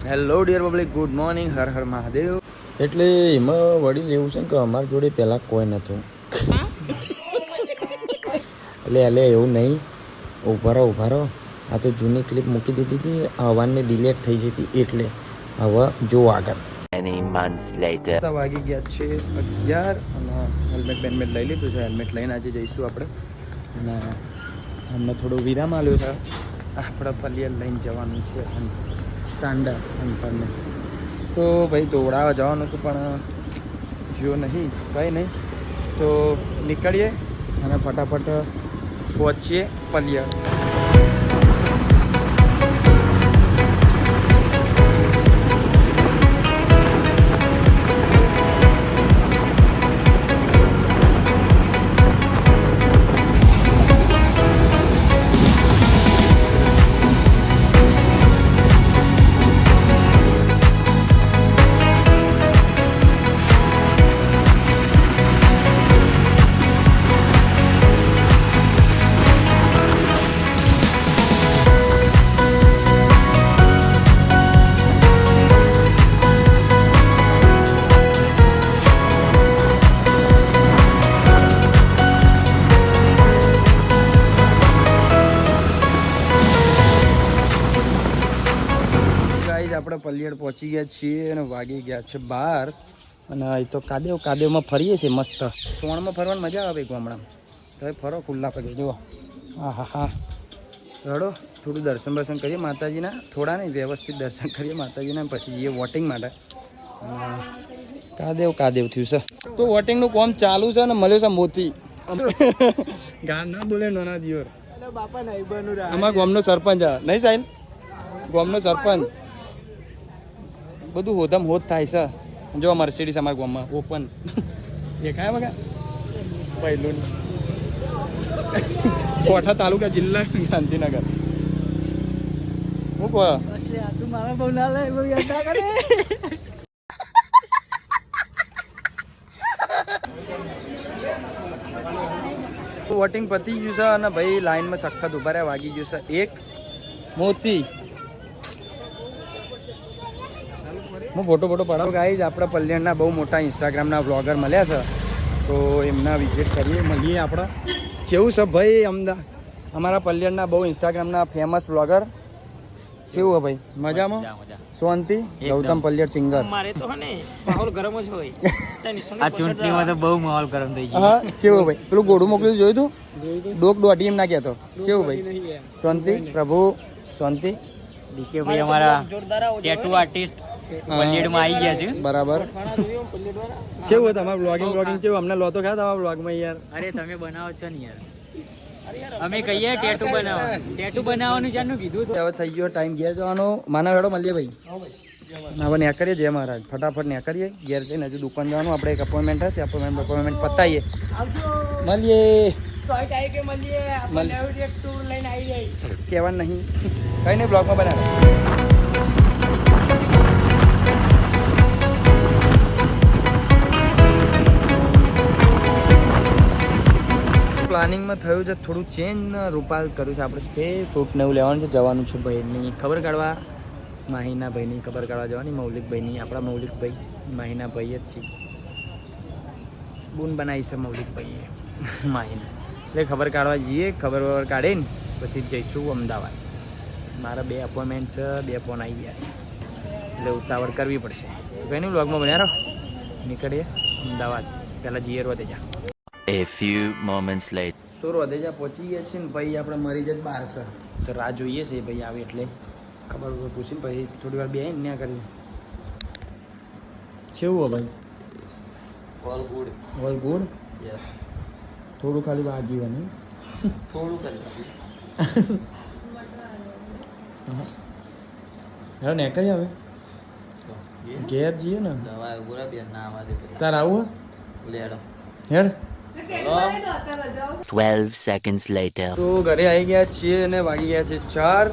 Hello dear public, good morning, હર હર મહાદેવ. એટલે એમાં વડીલ એવું છે કે અમારી જોડે પહેલાં કોઈ નહોતું. એટલે એવું નહીં, ઉભા રહો. આ તો જૂની ક્લિપ મૂકી દીધી હતી, અવાજને ડિલેટ થઈ જતી, એટલે હવે જો આગળ. વાગી ગયા છે 11 અને હેલ્મેટ બેલ્મેટ લઈ લીધું છે. હેલ્મેટ લઈને આજે જઈશું આપણે. અને અમને થોડો વિરામ આવ્યો છે. આપણે પલિયર લઈને જવાનું છે સ્ટાન્ડર્ડ અંતરને. તો ભાઈ દોડાવા જવાનું હતું પણ જો નહીં, કંઈ નહીં. તો નીકળીએ અને ફટાફટ પહોંચીએ પલિયર. આપણે પલિયડ પહોંચી ગયા છીએ અને વાગી ગયા છે 12. અને એ તો કાદેવમાં ફરીએ છીએ મસ્ત. સોણમાં ફરવાની મજા આવે ગામડામાં. તો ફરો ખુલ્લા પગે, જુઓ. હા રડો. થોડું દર્શન કરીએ માતાજીના, થોડા નહીં, વ્યવસ્થિત દર્શન કરીએ માતાજીના, પછી જઈએ વોટિંગ માટે. કાદેવ થયું છે. તો વોટિંગનું કામ ચાલુ છે ને મળ્યો છે મોતી. ગામ ના બોલે નાના દિયોર. અમારા ગામનો સરપંચ નહીં સાહેબ, ગામનો સરપંચ. બધું હોધમ હોત થાય છે. જો મર્સિડીઝ અમારા ગામમાં ઓપન દેખાય બગા પહેલું. કોઠા તાલુકા, જિલ્લા ગાંધીનગર. હું કહો વોટિંગ પતી ગયું છે અને ભાઈ લાઈનમાં સખત ઉભા રહ્યા. વાગી ગયું છે 1 મોતી. હું ફોટો પડાવું. ગાઈઝ આપણા પલ્યાણના બહુ મોટા ઇન્સ્ટાગ્રામના વ્લોગર મળ્યા છે, તો એમના વિઝિટ મળીએ આપણે. કેવું છે ભાઈ અમારા પલ્યાણના બહુ ઇન્સ્ટાગ્રામના ફેમસ વ્લોગર? કેવું હે ભાઈ? મજામાં? શાંતિ? ગૌતમ પલ્યાણ સિંગર. મારે તો ને માહોલ ગરમ જ હોય. આ ચૂંટણીમાં તો બહુ માહોલ ગરમ થઈ ગયો. હા, કેવું ભાઈ? પેલું ગોળું મોકલ્યું જોયું તું? ડોક દોઢી એમ ના કહેતો. કેવું ભાઈ? શાંતિ? પ્રભુ શાંતિ. ડીકે ભાઈ અમારા ટેટુ આર્ટિસ્ટ પલ્યાડમાં આવી ગયા છે. બરાબર. કેવું તમારું બ્લોગિંગ કેવું? અમને લો તો ખરા તમારા બ્લોગમાં યાર. અરે તમે બનાવો છો ને યાર. અમે કહીએ ટેટુ બનાવવાનું છે. કીધું હવે થઈ ગયો ટાઈમ ઘેર જવાનો. માનવ હેડો મળીએ ભાઈ. હવે નેકરીએ જય મહારાજ. ફટાફટ નેકરીએ ઘેર જઈને. હજુ દુકાન જવાનું. આપણે એક અપોઇન્ટમેન્ટ હતી, અપોઇન્ટમેન્ટ પતાવીએ. મળીએ. કહેવાનું નહીં, કઈ નહીં, બ્લોગમાં બનાવે. પ્લાનિંગમાં થયું છે થોડું ચેન્જ. રૂપાલ કર્યું છે આપણે કે ફ્રૂટ ને એવું લેવાનું છે. જવાનું છે ભાઈની ખબર કાઢવા, માહીના ભાઈની ખબર કાઢવા જવાની. મૌલિકભાઈની, આપણા મૌલિકભાઈ માહીના ભાઈ જ છે. બૂન બનાવી છે મૌલિકભાઈએ માહીના. એટલે ખબર કાઢવા જઈએ. ખબર કાઢીને પછી જઈશું અમદાવાદ. મારા 2 અપોઇન્ટમેન્ટ છે, 2 ફોન આવી ગયા છે, એટલે ઉતાવળ કરવી પડશે. કંઈ નહીં, વ્લોગમાં બન્યા રહો. નીકળીએ અમદાવાદ. પહેલાં જઈએ રોદેજા. A few moments later. રોદેજા પહોંચી ગયા છે ને ભાઈ આપણે મરી જ બહાર છે. તો રાહ જોઈએ છે ભાઈ આવે એટલે ખબર પૂછીને પછી થોડી વાર બેહીને ન્યા કરીએ. કેવું હો ભાઈ? All good. યસ. થોડું ખાલી વાગ્યું ને થોડું ખાલી. હા ને કઈ આવે ઘેર જઈએ ને. તાર આવું હેડ. 12 seconds later. તો ઘરે આવી ગયા છીએ અને વાગી ગયા છે 4.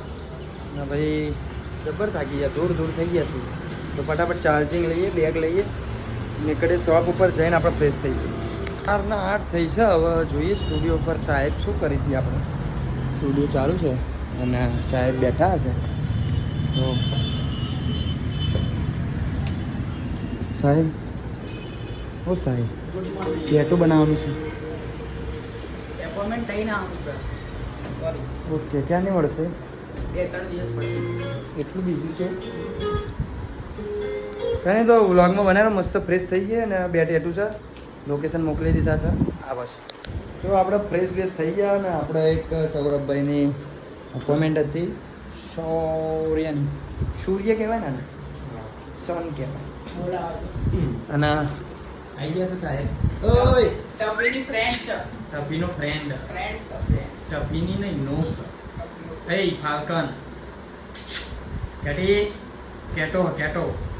અને ભાઈ જબર થાકી ગયા, દૂર થઈ ગયા છીએ. તો ફટાફટ ચાર્જિંગ લઈએ, બેગ લઈએ, નીકળે શોપ ઉપર જઈને આપણે ફ્રેશ થઈશું. 8:08 થઈ છે. હવે જોઈએ સ્ટુડિયો પર સાહેબ શું કરી છે. આપણે સ્ટુડિયો ચાલુ છે અને સાહેબ બેઠા હશે. તો સાહેબ ઓ સાહેબ ટેટુ બનાવવાનું છે એપોઇન્ટમેન્ટ લઈને આવું સર. સોરી, ઓકે ક્યાં નહીં મળશે 2-3 દિવસ પછી. એટલું બીઝી છે કંઈ તો વ્લોગમાં બનાવ્યો મસ્ત ફ્રેશ થઈ ગયા ને 2 ટેટુ છે લોકેશન મોકલી દીધા છે આ બસ તો આપણે ફ્રેશ બેસ થઈ ગયા ને આપણે એક સૌરભભાઈની અપોઇન્ટમેન્ટ હતી સૂર્ય કહેવાય ને સોન કહેવાય અને આવી ગયા છે સાહેબ ઓય ટપીની ફ્રેન્ડ છે. ટપીનો ફ્રેન્ડ ફ્રેન્ડ ટપીની નહીં નો સર એ ફાલ્કન કેટી કેટો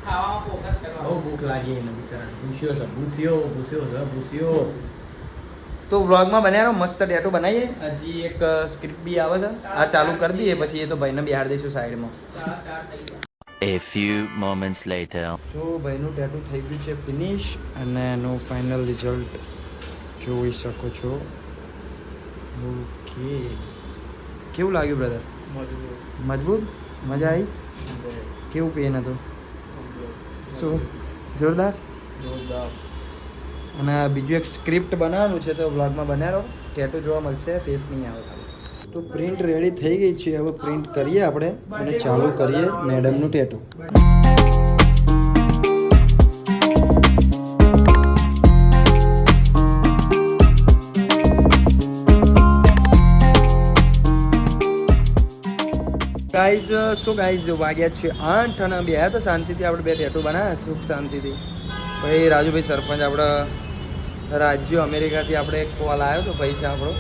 ખાવામાં ફોકસ કરવા. બહુ ભૂખ લાગી એને બિચારા ભૂસ્યો તો વ્લોગમાં બનાવ્યો મસ્ત ટેટુ બનાવીએ હજી એક સ્ક્રિપ્ટ બી આવે છે આ ચાલુ કરી દઈએ પછી એ તો ભાઈને બિહાર દઈશું સાઈડમાં 4:30 થઈ ગયા. A few moments later. સો ભાઈનું ટેટુ થઈ ગયું છે ફિનિશ અને એનું ફાઇનલ રિઝલ્ટ જોઈ શકો છો ઓકે કેવું લાગ્યું બ્રધર મજબૂત મજા આવી કેવું પેન હતું શું જોરદાર અને બીજું એક સ્ક્રિપ્ટ બનાવવાનું છે તો વ્લોગમાં બનાવો ટેટુ જોવા મળશે ફેસ નહીં આવે તો પ્રિન્ટ રેડી થઈ ગઈ છે હવે પ્રિન્ટ કરીએ આપણે અને ચાલુ કરીએ મેડમનું ટેટુ ગાઈઝ વાગ્યા છે 8 અને બે તો શાંતિથી આપણે 2 ટેટુ બનાવ્યા સુખ શાંતિથી પછી રાજુભાઈ સરપંચ આપણા રાજ્ય અમેરિકાથી આપણે એક કોલ આવ્યો તો પૈસા આપણો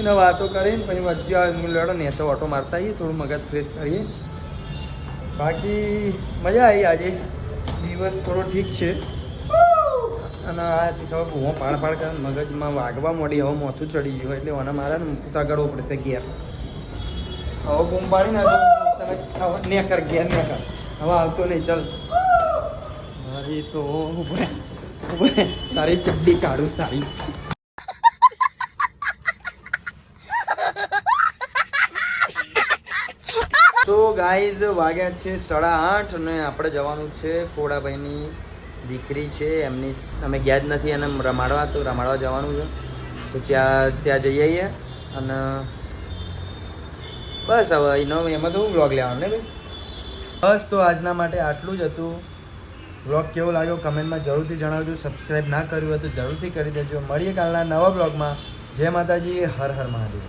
એને વાતો કરીને પછી વચ્ચે લેડો નેચો ઓટો મારતા આવીએ થોડું મગજ ફ્રેશ કરીએ બાકી મજા આવી આજે દિવસ થોડો ઠીક છે અને આ શીખવા હું પાડ કરે મગજમાં વાગવા મોડી હવે મોથું ચડી ગયું એટલે મને મારે ને તગડવો પડશે ઘેર હવે બૂમ પાડી ના તને નેકર ઘેર નેકર હવે આવતો નહીં ચાલ મારી તો ઉભરે તારી ચડ્ડી કાઢું તારી તો ગાઈઝ વાગ્યા છે 8:30 અને આપણે જવાનું છે કોડાભાઈની દીકરી છે એમની અમે ગયા જ નથી અને રમાડવા જવાનું છે તો ત્યાં જઈ આવીએ અને બસ હવે એમાં તો હું વ્લોગ લેવાનું ને ભાઈ બસ તો આજના માટે આટલું જ હતું વ્લોગ કેવો લાગ્યો કમેન્ટમાં જરૂરથી જણાવજો સબસ્ક્રાઈબ ના કર્યું હોય તો જરૂરથી કરી દેજો મળીએ કાલના નવા વ્લોગમાં જય માતાજી હર હર મહાદેવ